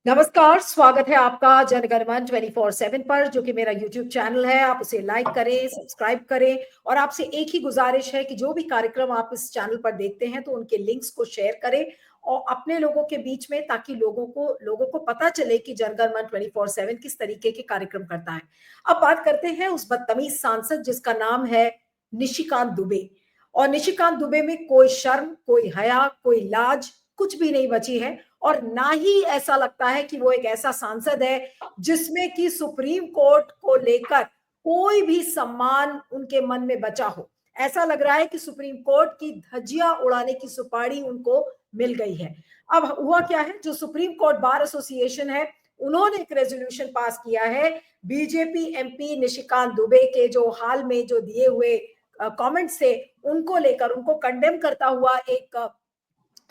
नमस्कार, स्वागत है आपका जनगणमन 24/7 पर, जो कि मेरा यूट्यूब चैनल है। आप उसे लाइक करें, सब्सक्राइब करें और आपसे एक ही गुजारिश है कि जो भी कार्यक्रम आप इस चैनल पर देखते हैं तो उनके लिंक्स को शेयर करें और अपने लोगों के बीच में, ताकि लोगों को पता चले कि जनगणमन 24/7 किस तरीके के कार्यक्रम करता है। अब बात करते हैं उस बदतमीज सांसद जिसका नाम है निशिकांत दुबे। और निशिकांत दुबे में कोई शर्म, कोई हया, कोई लाज कुछ भी नहीं बची है। और ना ही ऐसा लगता है कि वो एक ऐसा सांसद है जिसमें कि सुप्रीम कोर्ट को लेकर कोई भी सम्मान उनके मन में बचा हो। ऐसा लग रहा है कि सुप्रीम कोर्ट की धज्जियां उड़ाने की सुपारी उनको मिल गई है। अब हुआ क्या है, जो सुप्रीम कोर्ट बार एसोसिएशन है, उन्होंने एक रेजोल्यूशन पास किया है बीजेपी एमपी निशिकांत दुबे के जो हाल में जो दिए हुए कमेंट्स थे, उनको लेकर, उनको कंडेम करता हुआ एक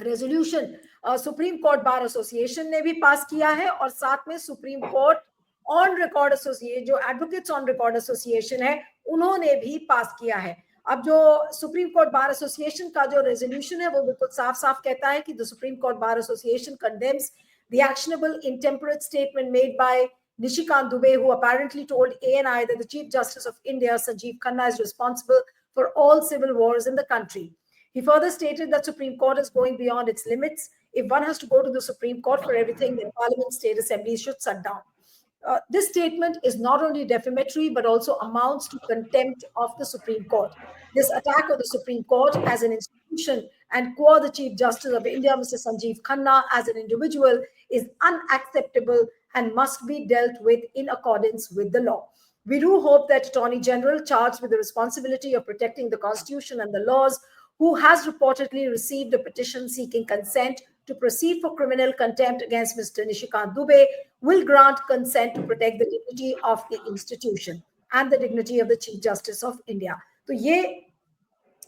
resolution supreme court bar association ने भी पास किया है। और साथ में supreme court on record association, जो एडवोकेट्स ऑन रिकॉर्ड एसोसिएशन है, उन्होंने भी पास किया है। अब जो सुप्रीम कोर्ट बार एसोसिएशन का जो रेजोल्यूशन है, वो बिल्कुल साफ साफ कहता है कि the supreme court bar association condemns the actionable intemperate statement made by Nishikant Dubey, who apparently told ANI that the Chief Justice of India, Sanjeev Khanna, is responsible for all civil wars in the country. He further stated that Supreme Court is going beyond its limits. If one has to go to the Supreme Court for everything, then Parliament, state assemblies should shut down. This statement is not only defamatory but also amounts to contempt of the Supreme Court. This attack on the Supreme Court as an institution and quo the Chief Justice of India, Mr. Sanjeev Khanna, as an individual is unacceptable and must be dealt with in accordance with the law. We do hope that Attorney General, charged with the responsibility of protecting the Constitution and the laws, who has reportedly received a petition seeking consent to proceed for criminal contempt against Mr. Nishikant Dubey, will grant consent to protect the dignity of the institution and the dignity of the Chief Justice of India. तो ये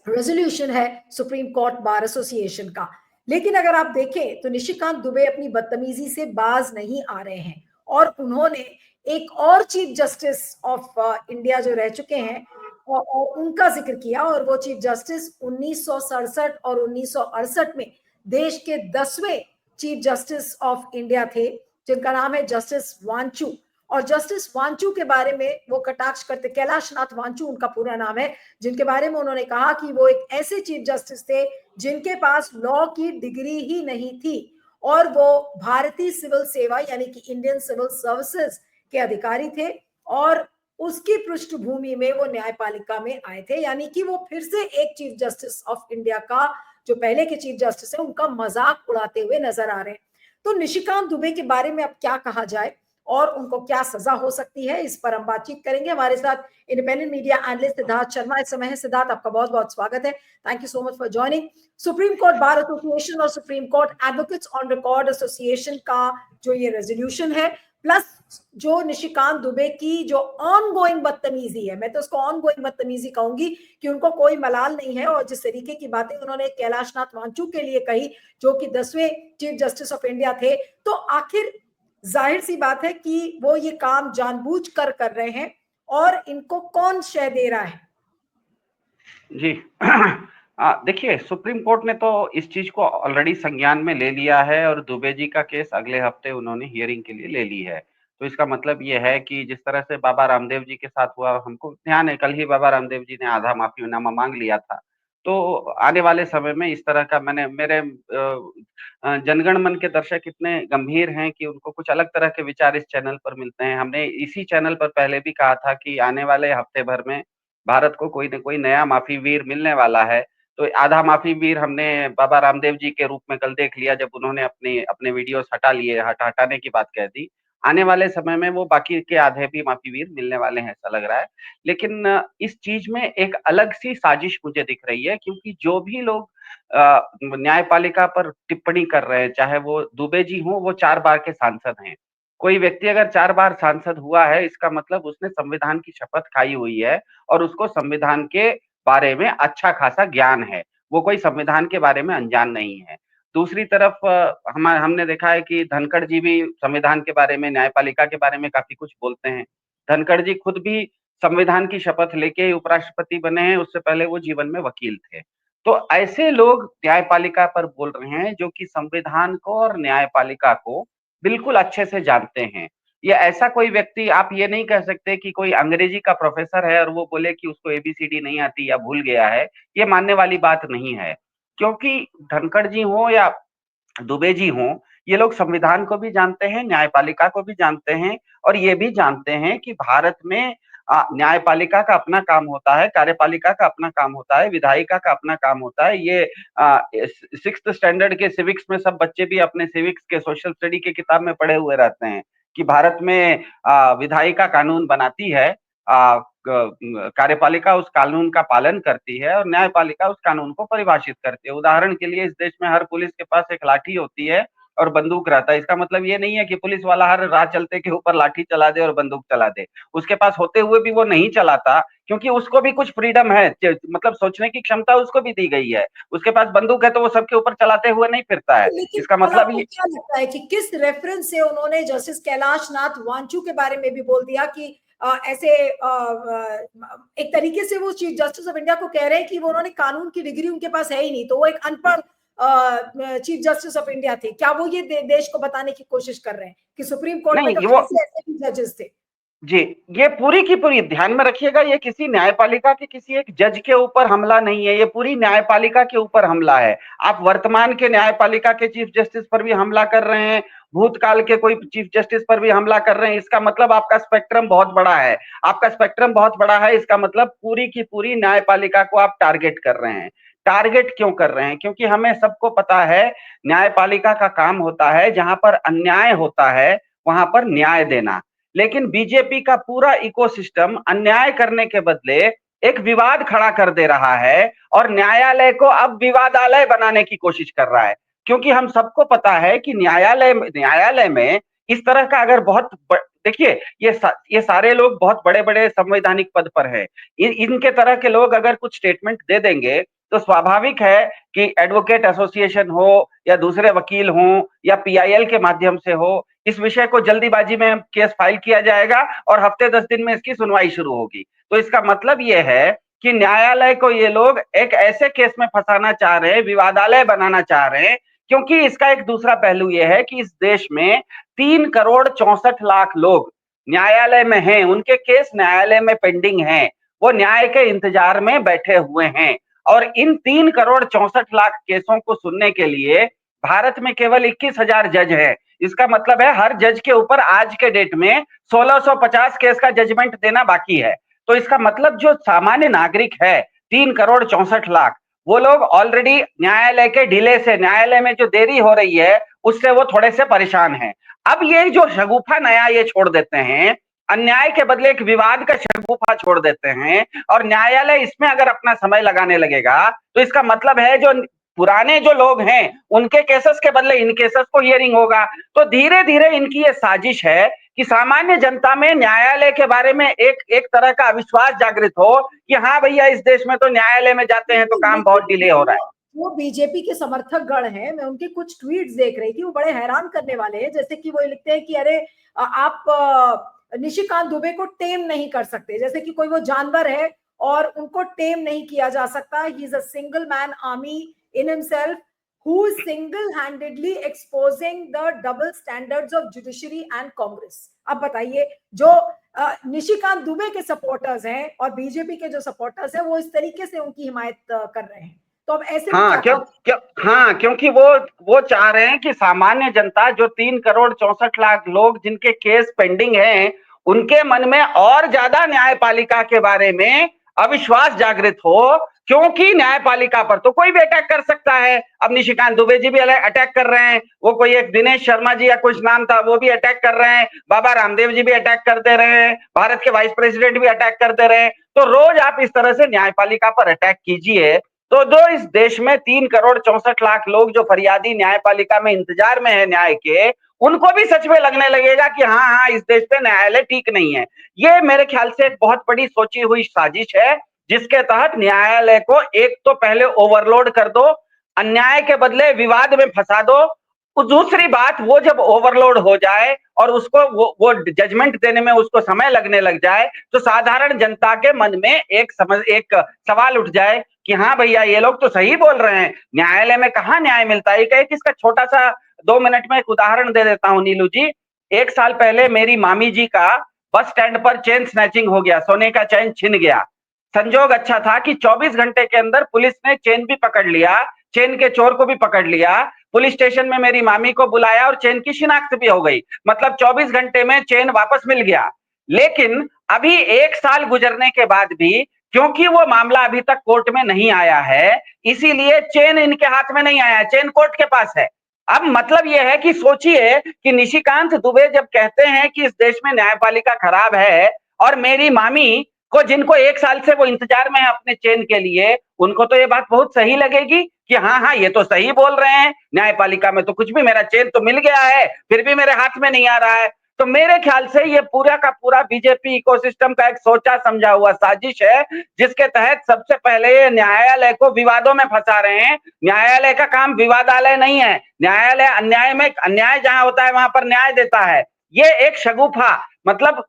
resolution है supreme court bar association का। लेकिन अगर आप देखें तो निशिकांत दुबे अपनी बदतमीजी से बाज नहीं आ रहे हैं और उन्होंने एक और चीफ जस्टिस ऑफ इंडिया जो रह चुके हैं और उनका जिक्र किया। और वो चीफ जस्टिस 1967 और 1968 में देश के 10वें चीफ जस्टिस ऑफ इंडिया थे, जिनका नाम है जस्टिस वांचू। और जस्टिस वांचू के बारे में वो कटाक्ष करते, कैलाश नाथ वांचू उनका पूरा नाम है, जिनके बारे में उन्होंने कहा कि वो एक ऐसे चीफ जस्टिस थे जिनके पास लॉ की डिग्री ही नहीं थी और वो भारतीय सिविल सेवा यानी कि इंडियन सिविल सर्विसेज के अधिकारी थे और उसकी पृष्ठभूमि में वो न्यायपालिका में आए थे। यानी कि वो फिर से एक चीफ जस्टिस ऑफ इंडिया का, जो पहले के चीफ जस्टिस है, उनका मजाक उड़ाते हुए नजर आ रहे हैं। तो निशिकांत दुबे के बारे में अब क्या कहा जाए और उनको क्या सजा हो सकती है, इस पर हम बातचीत करेंगे। हमारे साथ independent media analyst Siddharth Sharma इस समय है। सिद्धार्थ, आपका बहुत बहुत स्वागत है। Thank you so much for joining. Supreme court bar association और supreme court advocates on record association का जो ये रेजोल्यूशन है, प्लस जो निशिकांत दुबे की जो ऑन गोइंग बदतमीजी है, मैं तो उसको ऑन गोइंग बदतमीजी कहूंगी कि उनको कोई मलाल नहीं है। और जिस तरीके की बातें उन्होंने कैलाशनाथ वांचू के लिए कही, जो कि 10वें चीफ जस्टिस ऑफ इंडिया थे, तो आखिर जाहिर सी बात है कि वो ये काम जानबूझकर कर रहे हैं और इनको कौन शय दे रहा है? जी देखिए, सुप्रीम कोर्ट ने तो इस चीज को ऑलरेडी संज्ञान में ले लिया है और दुबे जी का केस अगले हफ्ते उन्होंने हियरिंग के लिए ले ली है। तो इसका मतलब ये है कि जिस तरह से बाबा रामदेव जी के साथ हुआ, हमको ध्यान है, कल ही बाबा रामदेव जी ने आधा माफीनामा मांग लिया था। तो आने वाले समय में इस तरह का, मैंने मेरे जनगण मन के दर्शक इतने गंभीर हैं कि उनको कुछ अलग तरह के विचार इस चैनल पर मिलते हैं। हमने इसी चैनल पर पहले भी कहा था कि आने वाले हफ्ते भर में भारत को कोई न कोई नया माफी वीर मिलने वाला है। तो आधा माफी वीर हमने बाबा रामदेव जी के रूप में कल देख लिया, जब उन्होंने अपने अपने वीडियोस हटा लिए, हटाने की बात कह दी। आने वाले समय में वो बाकी के आधे भी माफी वीर मिलने वाले हैं, ऐसा लग रहा है। लेकिन इस चीज में एक अलग सी साजिश मुझे दिख रही है, क्योंकि जो भी लोग न्यायपालिका पर टिप्पणी कर रहे हैं, चाहे वो दुबे जी हों, वो 4 बार के सांसद हैं। कोई व्यक्ति अगर 4 बार सांसद हुआ है, इसका मतलब उसने संविधान की शपथ खाई हुई है और उसको संविधान के बारे में अच्छा खासा ज्ञान है। वो कोई संविधान के बारे में अनजान नहीं है। दूसरी तरफ हमने देखा है कि धनखड़ जी भी संविधान के बारे में, न्यायपालिका के बारे में काफ़ी कुछ बोलते हैं। धनखड़ जी खुद भी संविधान की शपथ लेके ही उपराष्ट्रपति बने हैं, उससे पहले वो जीवन में वकील थे। तो ऐसे लोग न्यायपालिका पर बोल रहे हैं, जो कि संविधान को और न्यायपालिका को बिल्कुल अच्छे से जानते हैं। ये ऐसा कोई व्यक्ति, आप ये नहीं कह सकते कि कोई अंग्रेजी का प्रोफेसर है और वो बोले कि उसको एबीसीडी नहीं आती या भूल गया है, ये मानने वाली बात नहीं है। क्योंकि धनखड़ जी हो या दुबे जी हों, ये लोग संविधान को भी जानते हैं, न्यायपालिका को भी जानते हैं और ये भी जानते हैं कि भारत में न्यायपालिका का अपना काम होता है, कार्यपालिका का अपना काम होता है, विधायिका का अपना काम होता है। ये 6th स्टैंडर्ड के सिविक्स में सब बच्चे भी अपने सिविक्स के सोशल स्टडी के किताब में पढ़े हुए रहते हैं कि भारत में विधायिका कानून बनाती है, कार्यपालिका उस कानून का पालन करती है और न्यायपालिका उस कानून को परिभाषित करती है। उदाहरण के लिए इस देश में हर पुलिस के पास एक लाठी होती है और बंदूक रहता है। इसका मतलब ये नहीं है कि पुलिस वाला हर राह चलते के ऊपर लाठी चला दे और बंदूक चला दे। उसके पास होते हुए भी वो नहीं चलाता, क्योंकि उसको भी कुछ फ्रीडम है, मतलब सोचने की क्षमता उसको भी दी गई है। उसके पास बंदूक है तो वो सबके ऊपर चलाते हुए नहीं फिरता है। लेकिन इसका और मतलब आपको ये क्या लगता है कि किस रेफरेंस से उन्होंने जस्टिस कैलाश नाथ वांचू के बारे में भी बोल दिया कि ऐसे एक तरीके से वो चीफ जस्टिस ऑफ इंडिया को कह रहे हैं कि वो उन्होंने कानून की डिग्री उनके पास है ही नहीं, तो वो एक अनपढ़ चीफ जस्टिस ऑफ इंडिया थे। क्या वो ये देश को बताने की कोशिश कर रहे हैं कि सुप्रीम कोर्ट में नहीं, तो वो ऐसे ऐसे भी जजेस थे? जी, ये पूरी की पूरी ध्यान में रखिएगा, ये किसी न्यायपालिका के किसी एक जज के ऊपर हमला नहीं है, ये पूरी न्यायपालिका के ऊपर हमला है। आप वर्तमान के न्यायपालिका के चीफ जस्टिस पर भी हमला कर रहे हैं, भूतकाल के कोई चीफ जस्टिस पर भी हमला कर रहे हैं। इसका मतलब आपका स्पेक्ट्रम बहुत बड़ा है। आपका स्पेक्ट्रम बहुत बड़ा है, इसका मतलब पूरी की पूरी न्यायपालिका को आप टारगेट कर रहे हैं। टारगेट क्यों कर रहे हैं? क्योंकि हमें सबको पता है, न्यायपालिका का काम होता है जहां पर अन्याय होता है वहां पर न्याय देना। लेकिन बीजेपी का पूरा इकोसिस्टम अन्याय करने के बदले एक विवाद खड़ा कर दे रहा है और न्यायालय को अब विवादालय बनाने की कोशिश कर रहा है। क्योंकि हम सबको पता है कि न्यायालय में इस तरह का अगर देखिए, ये सारे लोग बहुत बड़े बड़े संवैधानिक पद पर है। इनके तरह के लोग अगर कुछ स्टेटमेंट दे देंगे तो स्वाभाविक है कि एडवोकेट एसोसिएशन हो या दूसरे वकील हो या पीआईएल के माध्यम से हो, इस विषय को जल्दीबाजी में केस फाइल किया जाएगा और हफ्ते 10 दिन में इसकी सुनवाई शुरू होगी। तो इसका मतलब यह है कि न्यायालय को ये लोग एक ऐसे केस में फंसाना चाह रहे हैं, विवादालय बनाना चाह रहे हैं। क्योंकि इसका एक दूसरा पहलू यह है कि इस देश में 3 करोड़ 64 लाख लोग न्यायालय में हैं, उनके केस न्यायालय में पेंडिंग हैं, वो न्याय के इंतजार में बैठे हुए हैं। और इन 3 करोड़ 64 लाख केसों को सुनने के लिए भारत में केवल 21,000 जज है। इसका मतलब है हर जज के ऊपर आज के डेट में 1650 केस का जजमेंट देना बाकी है। तो इसका मतलब जो सामान्य नागरिक है, 3 करोड़ 64 लाख, वो लोग ऑलरेडी न्यायालय के डिले से, न्यायालय में जो देरी हो रही है उससे वो थोड़े से परेशान हैं। अब ये जो शगुफा नया ये छोड़ देते हैं, अन्याय के बदले एक विवाद का शगुफा छोड़ देते हैं और न्यायालय इसमें अगर अपना समय लगाने लगेगा तो इसका मतलब है जो पुराने जो लोग हैं उनके केसेस के बदले इन केसेस को हियरिंग होगा। तो धीरे धीरे इनकी ये साजिश है कि सामान्य जनता में न्यायालय के बारे में एक एक तरह का अविश्वास जागृत हो कि हाँ भैया, इस देश में तो न्यायालय में जाते हैं तो काम बहुत डिले हो रहा है। वो बीजेपी के समर्थक गण हैं, मैं उनके कुछ ट्वीट्स देख रही थी, वो बड़े हैरान करने वाले हैं। जैसे कि वो लिखते हैं कि अरे आप निशिकांत दुबे को टेम नहीं कर सकते, जैसे कि कोई वो जानवर है और उनको टेम नहीं किया जा सकता। He is a single man army in himself who is single-handedly exposing the double standards of judiciary and Congress। अब बताइए, जो निशिकांत दुबे के सपोर्टर्स हैं और बीजेपी के जो सपोर्टर्स हैं वो इस तरीके से उनकी हिमायत कर रहे हैं, तो अब ऐसे में क्या करें? हाँ, क्योंकि वो चाह रहे हैं कि सामान्य जनता, जो 3 करोड़ 64 लाख लोग जिनके केस पेंडिंग हैं, उनके मन में और ज्यादा न्यायपालिका के बारे में अविश्वास जागृत हो। क्योंकि न्यायपालिका पर तो कोई भी अटैक कर सकता है। अब निशिकांत दुबे जी भी अटैक कर रहे हैं, वो कोई एक दिनेश शर्मा जी या कुछ नाम था, वो भी अटैक कर रहे हैं, बाबा रामदेव जी भी अटैक कर दे रहे हैं, भारत के वाइस प्रेसिडेंट भी अटैक कर दे रहे हैं। तो रोज आप इस तरह से न्यायपालिका पर अटैक कीजिए तो जो इस देश में 3 करोड़ 64 लाख लोग जो फरियादी न्यायपालिका में इंतजार में है न्याय के, उनको भी सच में लगने लगेगा कि हाँ हाँ, इस देश में न्यायालय ठीक नहीं है। ये मेरे ख्याल से एक बहुत बड़ी सोची हुई साजिश है, जिसके तहत न्यायालय को एक तो पहले ओवरलोड कर दो, अन्याय के बदले विवाद में फंसा दो। दूसरी बात, वो जब ओवरलोड हो जाए और उसको वो जजमेंट देने में उसको समय लगने लग जाए, तो साधारण जनता के मन में एक सवाल उठ जाए कि हाँ भैया, ये लोग तो सही बोल रहे हैं, न्यायालय में कहाँ न्याय मिलता है। एक इसका छोटा सा 2 मिनट में एक उदाहरण दे देता हूं नीलू जी। 1 साल पहले मेरी मामी जी का बस स्टैंड पर चेन स्नैचिंग हो गया, सोने का चेन छिन गया। संजोग अच्छा था कि 24 घंटे के अंदर पुलिस ने चेन भी पकड़ लिया, चेन के चोर को भी पकड़ लिया, पुलिस स्टेशन में मेरी मामी को बुलाया और चेन की शिनाख्त भी हो गई। मतलब 24 घंटे में चेन वापस मिल गया। लेकिन अभी 1 साल गुजरने के बाद भी, क्योंकि वो मामला अभी तक कोर्ट में नहीं आया है, इसीलिए चेन इनके हाथ में नहीं आया, चेन कोर्ट के पास है। अब मतलब यह है कि सोचिए कि निशिकांत दुबे जब कहते हैं कि इस देश में न्यायपालिका खराब है, और मेरी मामी को, जिनको 1 साल से वो इंतजार में है अपने चेन के लिए, उनको तो ये बात बहुत सही लगेगी कि हाँ हाँ ये तो सही बोल रहे हैं, न्यायपालिका में तो कुछ भी, मेरा चेन तो मिल गया है, फिर भी मेरे हाथ में नहीं आ रहा है। तो मेरे ख्याल से ये पूरा का पूरा बीजेपी इकोसिस्टम का एक सोचा समझा हुआ साजिश है, जिसके तहत सबसे पहले ये न्यायालय को विवादों में फंसा रहे हैं। न्यायालय का काम विवादालय नहीं है, न्यायालय अन्याय में, अन्याय जहां होता है वहां पर न्याय देता है। ये एक शगुफा, मतलब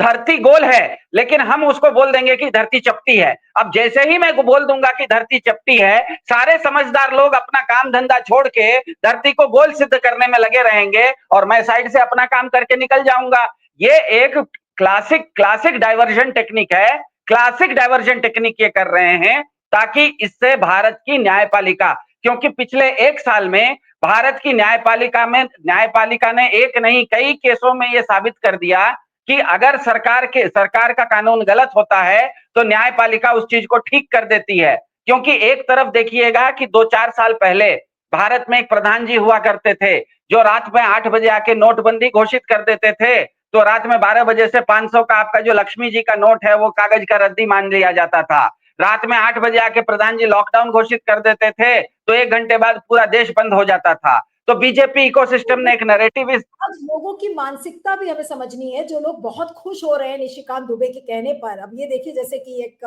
धरती गोल है लेकिन हम उसको बोल देंगे कि धरती चपटी है। अब जैसे ही मैं बोल दूंगा कि धरती चपटी है, सारे समझदार लोग अपना काम धंधा छोड़ के धरती को गोल सिद्ध करने में लगे रहेंगे और मैं साइड से अपना काम करके निकल जाऊंगा। ये एक क्लासिक क्लासिक डाइवर्जन टेक्निक है, क्लासिक डाइवर्जन टेक्निक ये कर रहे हैं ताकि इससे भारत की न्यायपालिका, क्योंकि पिछले 1 साल में भारत की न्यायपालिका ने एक नहीं कई केसों में यह साबित कर दिया कि अगर सरकार का कानून गलत होता है तो न्यायपालिका उस चीज को ठीक कर देती है। क्योंकि एक तरफ देखिएगा कि 2-4 साल पहले भारत में एक प्रधान जी हुआ करते थे जो रात में 8 बजे आके नोटबंदी घोषित कर देते थे, तो रात में 12 बजे से 500 का आपका जो लक्ष्मी जी का नोट है वो कागज का रद्दी मान लिया जाता था। रात में 8 बजे आके प्रधान जी लॉकडाउन घोषित कर देते थे तो 1 घंटे बाद पूरा देश बंद हो जाता था। तो बीजेपी इकोसिस्टम ने एक नैरेटिव आज लोगों की मानसिकता भी हमें समझनी है। जो लोग बहुत खुश हो रहे हैं निशिकांत दुबे के कहने पर, अब ये देखिए जैसे कि एक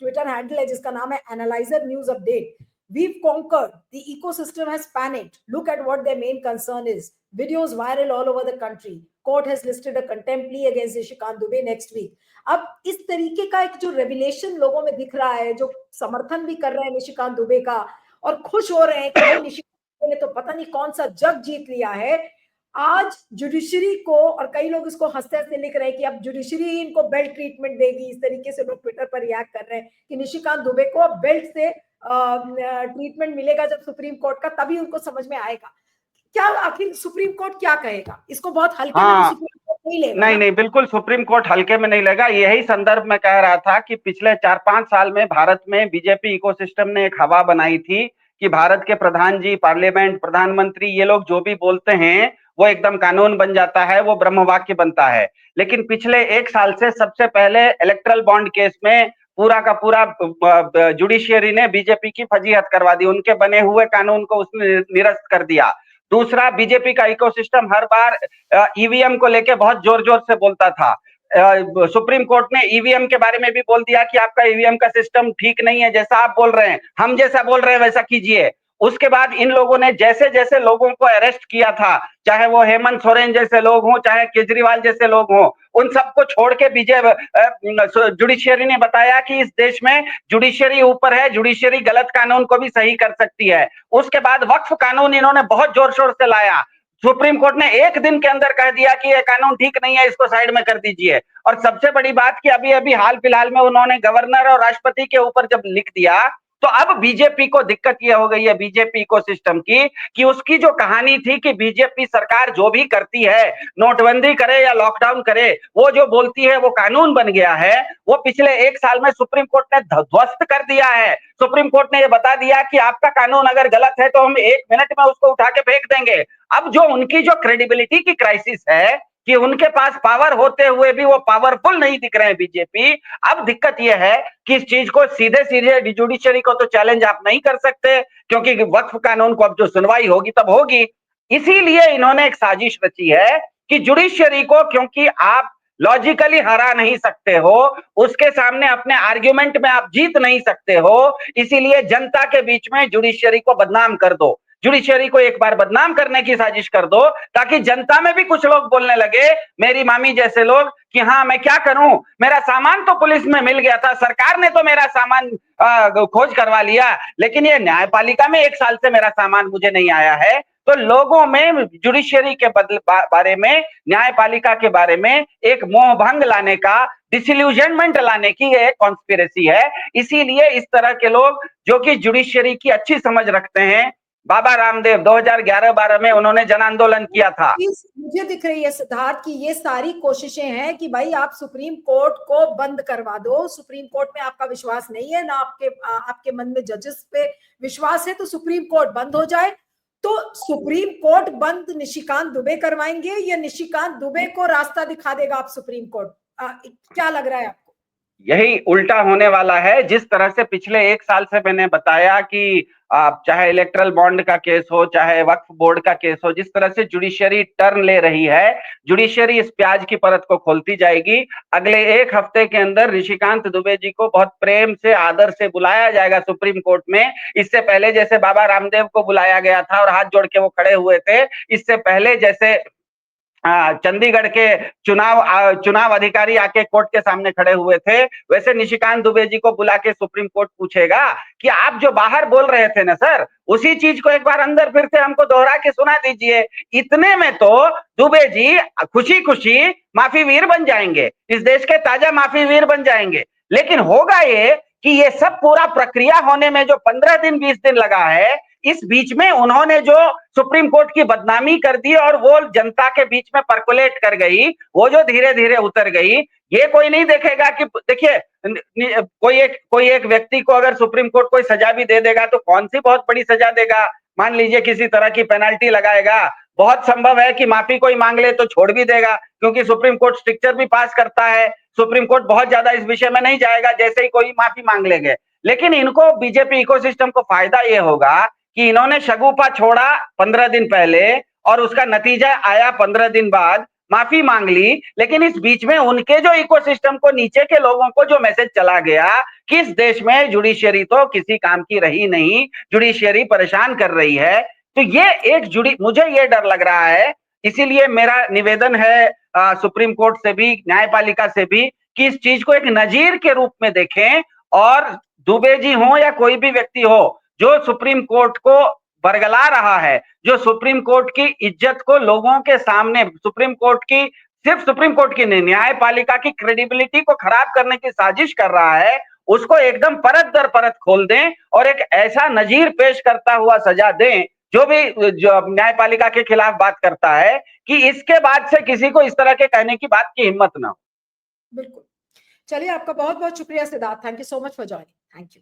ट्विटर हैंडल है जिसका नाम है analyser news update. We've conquered. The ecosystem has panicked. Look at what their main concern is. Videos viral all over the country. Court has listed a contempt plea against Nishikant Dubey next week. अब इस तरीके का एक जो revelation लोगों में दिख रहा है, जो समर्थन भी कर रहे हैं निशिकांत दुबे का और खुश हो रहे हैं कि भाई निशिकांत दुबे ने तो पता नहीं कौन सा जग जीत लिया है। आज जुडिशरी को, और कई लोग इसको हंसते हंसते लिख रहे हैं कि अब जुडिशरी इनको बेल्ट ट्रीटमेंट देगी, इस तरीके से लोग ट्विटर पर रिएक्ट कर रहे हैं कि निशिकांत दुबे को बेल्ट से ट्रीटमेंट मिलेगा जब सुप्रीम कोर्ट का, तभी उनको समझ में आएगा। क्या आखिर सुप्रीम कोर्ट क्या कहेगा? इसको बहुत हल्के में तो सुप्रीम कोर्ट नहीं लेगा। नहीं नहीं, बिल्कुल सुप्रीम कोर्ट हल्के में नहीं लेगा। यही संदर्भ में कह रहा था कि पिछले 4-5 साल में भारत में बीजेपी इकोसिस्टम ने एक हवा बनाई थी कि भारत के प्रधान जी, पार्लियामेंट, प्रधानमंत्री, ये लोग जो भी बोलते हैं वो एकदम कानून बन जाता है, वो ब्रह्म वाक्य बनता है। लेकिन पिछले 1 साल से सबसे पहले इलेक्ट्रल बॉन्ड केस में पूरा का पूरा जुडिशियरी ने बीजेपी की फजीहत करवा दी, उनके बने हुए कानून को उसने निरस्त कर दिया। दूसरा, बीजेपी का इकोसिस्टम हर बार ईवीएम को लेके बहुत जोर जोर से बोलता था। सुप्रीम कोर्ट ने ईवीएम के बारे में भी बोल दिया कि आपका ईवीएम का सिस्टम ठीक नहीं है, जैसा आप बोल रहे हैं, हम जैसा बोल रहे हैं वैसा कीजिए। उसके बाद इन लोगों ने जैसे जैसे लोगों को अरेस्ट किया था, चाहे वो हेमंत सोरेन जैसे लोग हों, चाहे केजरीवाल जैसे लोग हों, उन सबको छोड़ के जुडिशियरी ने बताया कि इस देश में जुडिशियरी ऊपर है, जुडिशियरी गलत कानून को भी सही कर सकती है। उसके बाद वक्फ कानून इन्होंने बहुत जोर शोर से लाया। सुप्रीम कोर्ट ने एक दिन के अंदर कह दिया कि ये कानून ठीक नहीं है, इसको साइड में कर दीजिए। और सबसे बड़ी बात कि अभी अभी हाल फिलहाल में उन्होंने गवर्नर और राष्ट्रपति के ऊपर जब लिख दिया, तो अब बीजेपी को दिक्कत यह हो गई है, बीजेपी इकोसिस्टम की, कि उसकी जो कहानी थी कि बीजेपी सरकार जो भी करती है, नोटबंदी करे या लॉकडाउन करे, वो जो बोलती है वो कानून बन गया है, वो पिछले 1 साल में सुप्रीम कोर्ट ने ध्वस्त कर दिया है। सुप्रीम कोर्ट ने ये बता दिया कि आपका कानून अगर गलत है तो हम 1 मिनट में उसको उठा के फेंक देंगे। अब जो उनकी जो क्रेडिबिलिटी की क्राइसिस है कि उनके पास पावर होते हुए भी वो पावरफुल नहीं दिख रहे हैं बीजेपी, अब दिक्कत यह है कि इस चीज को सीधे सीधे जुडिशरी को तो चैलेंज आप नहीं कर सकते, क्योंकि वक्फ कानून को अब जो सुनवाई होगी तब होगी। इसीलिए इन्होंने एक साजिश रची है कि जुडिशरी को, क्योंकि आप लॉजिकली हरा नहीं सकते हो, उसके सामने अपने आर्ग्यूमेंट में आप जीत नहीं सकते हो, इसीलिए जनता के बीच में जुडिशरी को बदनाम कर दो, जुडिशरी को एक बार बदनाम करने की साजिश कर दो, ताकि जनता में भी कुछ लोग बोलने लगे, मेरी मामी जैसे लोग, कि हाँ मैं क्या करूं, मेरा सामान तो पुलिस में मिल गया था, सरकार ने तो मेरा सामान खोज करवा लिया, लेकिन ये न्यायपालिका में 1 साल से मेरा सामान मुझे नहीं आया है। तो लोगों में जुडिशियरी के बारे में, न्यायपालिका के बारे में एक मोहभंग लाने का, डिसइल्यूजनमेंट लाने की ये एक कॉन्स्पिरेसी है। इसीलिए इस तरह के लोग जो कि जुडिशियरी की अच्छी समझ रखते हैं, बाबा रामदेव 2011-12 में उन्होंने जन आंदोलन किया था। मुझे दिख रही है सिद्धार्थ की ये सारी कोशिशें हैं कि भाई आप सुप्रीम कोर्ट को बंद करवा दो। सुप्रीम कोर्ट में आपका विश्वास नहीं है ना, आपके मन में जजेस पे विश्वास है, तो सुप्रीम कोर्ट बंद हो जाए। तो सुप्रीम कोर्ट बंद निशिकांत दुबे करवाएंगे या निशिकांत दुबे को रास्ता दिखा देगा आप सुप्रीम कोर्ट? क्या लग रहा है आपको? यही उल्टा होने वाला है। जिस तरह से पिछले 1 साल से मैंने बताया कि चाहे इलेक्ट्रल बॉन्ड का केस हो, चाहे वक्फ बोर्ड का केस हो, जिस तरह से जुडिशियरी टर्न ले रही है, जुडिशियरी इस प्याज की परत को खोलती जाएगी। अगले 1 हफ्ते के अंदर निशिकांत दुबे जी को बहुत प्रेम से, आदर से बुलाया जाएगा सुप्रीम कोर्ट में। इससे पहले जैसे बाबा रामदेव को बुलाया गया था और हाथ जोड़ के वो खड़े हुए थे, इससे पहले जैसे चंडीगढ़ के चुनाव अधिकारी आके कोर्ट के सामने खड़े हुए थे, वैसे निशिकांत दुबे जी को बुला के सुप्रीम कोर्ट पूछेगा कि आप जो बाहर बोल रहे थे ना सर, उसी चीज को एक बार अंदर फिर से हमको दोहरा के सुना दीजिए। इतने में तो दुबे जी खुशी खुशी माफी वीर बन जाएंगे, इस देश के ताजा माफी वीर बन जाएंगे। लेकिन होगा ये कि ये सब पूरा प्रक्रिया होने में जो 15 दिन 20 दिन लगा है, इस बीच में उन्होंने जो सुप्रीम कोर्ट की बदनामी कर दी और वो जनता के बीच में परकोलेट कर गई, वो जो धीरे धीरे उतर गई, ये कोई नहीं देखेगा कि देखिए कोई एक व्यक्ति को अगर सुप्रीम कोर्ट कोई सजा भी दे देगा तो कौन सी बहुत बड़ी सजा देगा। मान लीजिए किसी तरह की पेनल्टी लगाएगा, बहुत संभव है कि माफी कोई मांग ले तो छोड़ भी देगा, क्योंकि सुप्रीम कोर्ट स्ट्रिक्चर भी पास करता है। सुप्रीम कोर्ट बहुत ज्यादा इस विषय में नहीं जाएगा, जैसे ही कोई माफी मांग लेंगे। लेकिन इनको बीजेपी इकोसिस्टम को फायदा ये होगा कि इन्होंने शगुफा छोड़ा 15 दिन पहले और उसका नतीजा आया 15 दिन बाद, माफी मांग ली। लेकिन इस बीच में उनके जो इकोसिस्टम को, नीचे के लोगों को जो मैसेज चला गया कि इस देश में जुडिशियरी तो किसी काम की रही नहीं, जुडिशियरी परेशान कर रही है, तो ये एक मुझे ये डर लग रहा है। इसीलिए मेरा निवेदन है सुप्रीम कोर्ट से भी, न्यायपालिका से भी, कि इस चीज को एक नजीर के रूप में देखें और दुबे जी हो या कोई भी व्यक्ति हो जो सुप्रीम कोर्ट को बरगला रहा है, जो सुप्रीम कोर्ट की इज्जत को लोगों के सामने, सुप्रीम कोर्ट की, सिर्फ सुप्रीम कोर्ट की नहीं, न्यायपालिका की क्रेडिबिलिटी को खराब करने की साजिश कर रहा है, उसको एकदम परत दर परत खोल दें और एक ऐसा नजीर पेश करता हुआ सजा दें जो न्यायपालिका के खिलाफ बात करता है, कि इसके बाद से किसी को इस तरह के कहने की बात की हिम्मत ना हो। बिल्कुल। चलिए, आपका बहुत बहुत शुक्रिया Siddharth. Thank you so much for joining. Thank you.